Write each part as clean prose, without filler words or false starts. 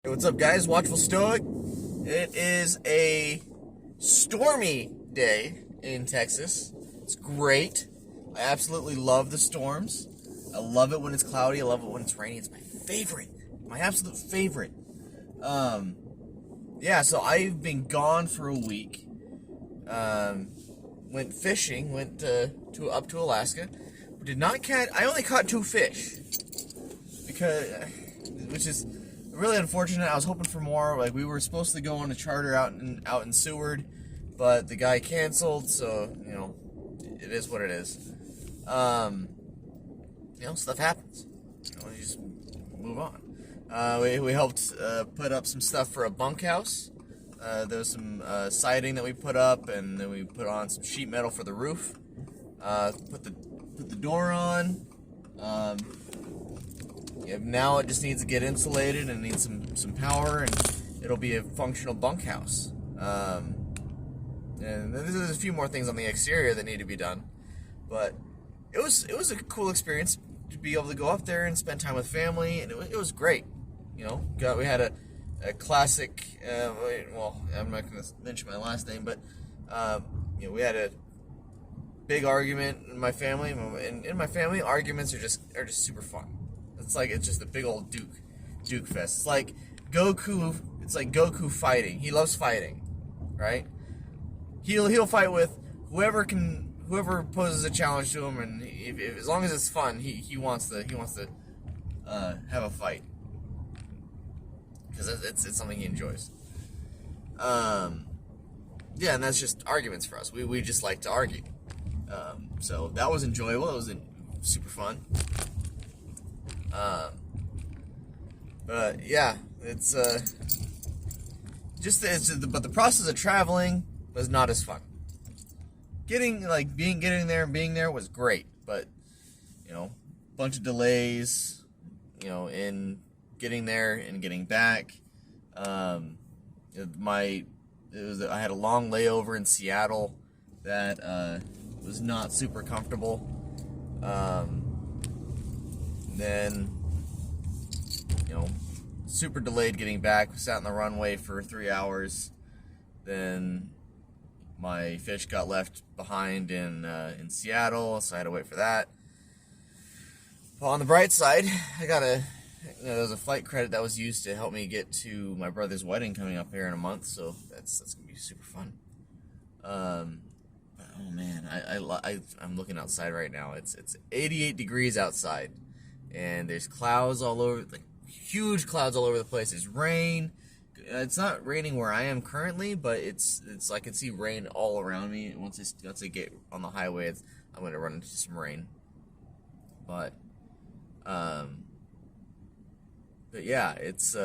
Hey, what's up, guys? Watchful Stoic. It is a stormy day in Texas. It's great. I absolutely love the storms. I love it when it's cloudy. I love it when it's rainy. It's my favorite. My absolute favorite. Yeah, so I've been gone for a week. Went fishing, went up to Alaska. Did not catch, I only caught 2 fish. Which is really unfortunate. I was hoping for more. Like, we were supposed to go on a charter out in Seward, but the guy canceled, so it is what it is. Stuff happens. You just move on. We helped put up some stuff for a bunkhouse. There was some siding that we put up, and then we put on some sheet metal for the roof. Put the door on. Now it just needs to get insulated and needs some power, and it'll be a functional bunkhouse. And there's a few more things on the exterior that need to be done, but it was a cool experience to be able to go up there and spend time with family, and it was great. We had a classic. Well, I'm not going to mention my last name, but we had a big argument in my family. And in my family, arguments are just super fun. It's just a big old Duke fest. It's like Goku. It's like Goku fighting. He loves fighting, right? He'll fight with whoever poses a challenge to him, and as long as it's fun, he wants to have a fight because it's something he enjoys. Yeah, and that's just arguments for us. We just like to argue. So that was enjoyable. It was super fun. But yeah, but the process of traveling was not as fun. Getting there and being there was great, but bunch of delays, in getting there and getting back. I had a long layover in Seattle that was not super comfortable. Then super delayed getting back. We sat on the runway for 3 hours. Then my fish got left behind in Seattle, so I had to wait for that. Well, on the bright side, I got there was a flight credit that was used to help me get to my brother's wedding coming up here in a month, so that's gonna be super fun. But oh man, I'm looking outside right now. It's 88 degrees outside, and there's clouds all over, like huge clouds all over the place. There's rain. It's not raining where I am currently, but it's I can see rain all around me. Once I get on the highway, I'm gonna run into some rain. But yeah, it's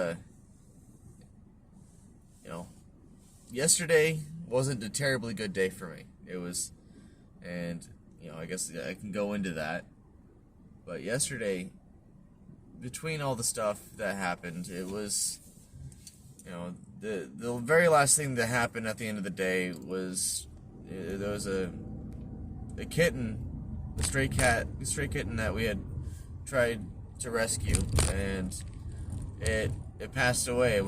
yesterday wasn't a terribly good day for me. It was, and I guess I can go into that. But yesterday, between all the stuff that happened, it was, the very last thing that happened at the end of the day was there was a kitten, a stray kitten that we had tried to rescue, and it passed away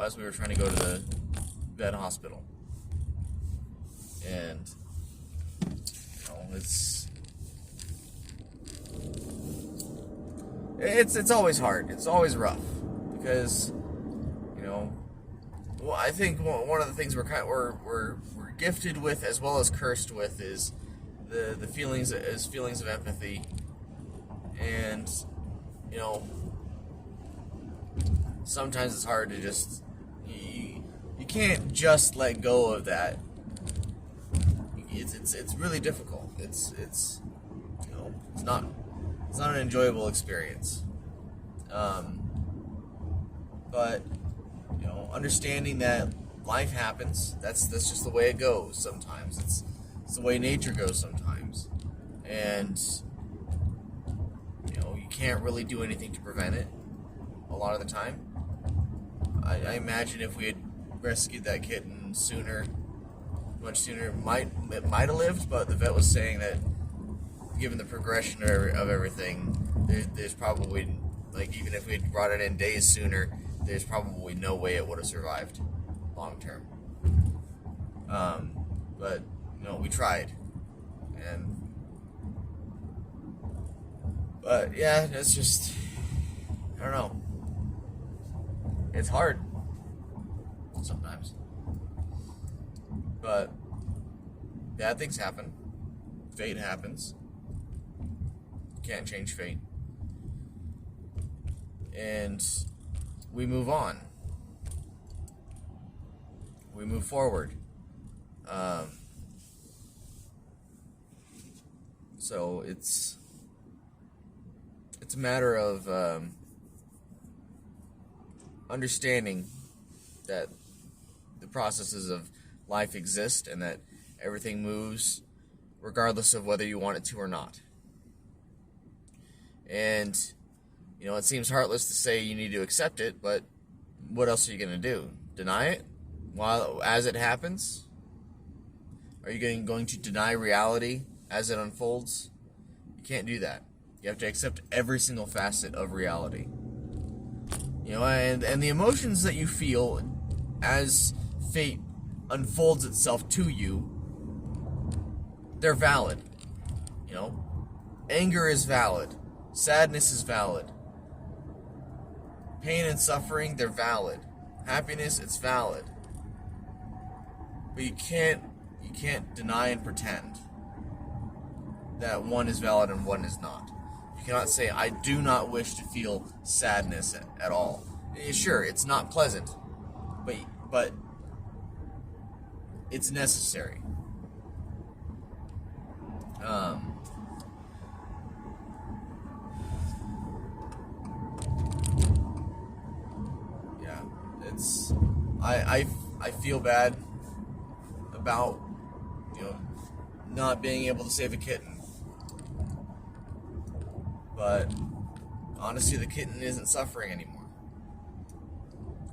as we were trying to go to the vet hospital. And it's always hard. It's always rough because I think one of the things we're gifted with as well as cursed with is the feelings of empathy, and sometimes it's hard to just you can't just let go of that. It's really difficult. It's not an enjoyable experience. But understanding that life happens. That's just the way it goes. Sometimes it's the way nature goes. Sometimes, and you can't really do anything to prevent it. A lot of the time, I imagine if we had rescued that kitten much sooner, it might have lived. But the vet was saying that, given the progression of everything, there's probably, like, even if we had brought it in days sooner, there's probably no way it would have survived long term. But we tried, but yeah, it's just, I don't know. It's hard sometimes, but bad things happen. Fate happens. Can't change fate, and we move on. We move forward. So it's a matter of understanding that the processes of life exist and that everything moves regardless of whether you want it to or not. And it seems heartless to say you need to accept it, but what else are you going to do? Deny it as it happens? Are you going to deny reality as it unfolds? You can't do that. You have to accept every single facet of reality. And the emotions that you feel as fate unfolds itself to you, they're valid. Anger is valid. Sadness is valid. Pain and suffering, they're valid. Happiness, it's valid. But you can't deny and pretend that one is valid and one is not. You cannot say, I do not wish to feel sadness at all. Sure, it's not pleasant, but it's necessary. Yeah, it's I feel bad about not being able to save a kitten, but honestly, the kitten isn't suffering anymore.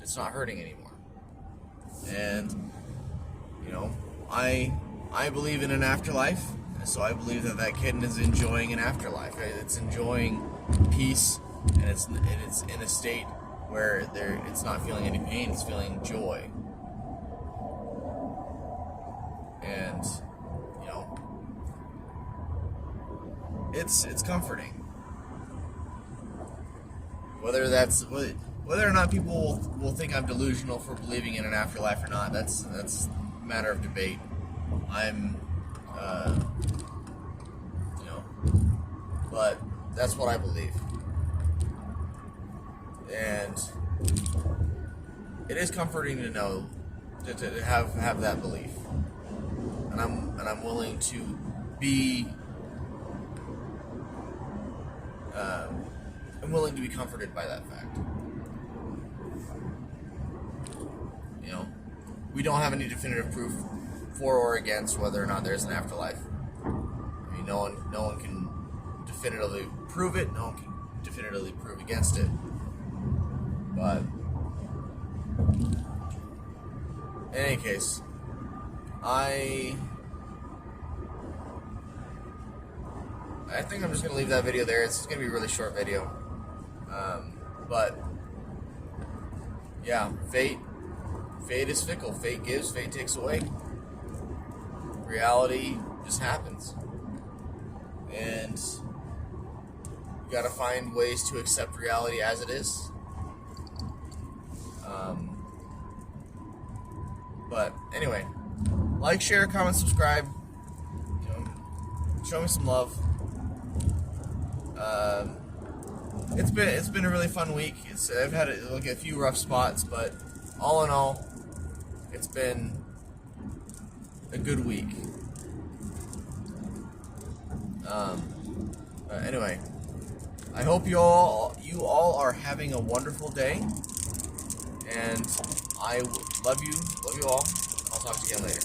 It's not hurting anymore, and I believe in an afterlife, so I believe that kitten is enjoying an afterlife. It's enjoying peace, and it's in a state where it's not feeling any pain. It's feeling joy, and it's comforting. Whether or not people will think I'm delusional for believing in an afterlife or not, that's a matter of debate. But that's what I believe, and it is comforting to know to have that belief, and I'm willing to be. I'm willing to be comforted by that fact. We don't have any definitive proof for or against whether or not there's an afterlife. No one can definitively prove it. No one can definitively prove against it. But in any case, I think I'm just going to leave that video there. It's going to be a really short video. But yeah, fate is fickle. Fate gives, fate takes away. Reality just happens. And you gotta find ways to accept reality as it is. But anyway, like, share, comment, subscribe. Show me some love. It's been a really fun week. I've had a few rough spots, but all in all, it's been a good week. Anyway, I hope you all are having a wonderful day, and I love you all. I'll talk to you again later.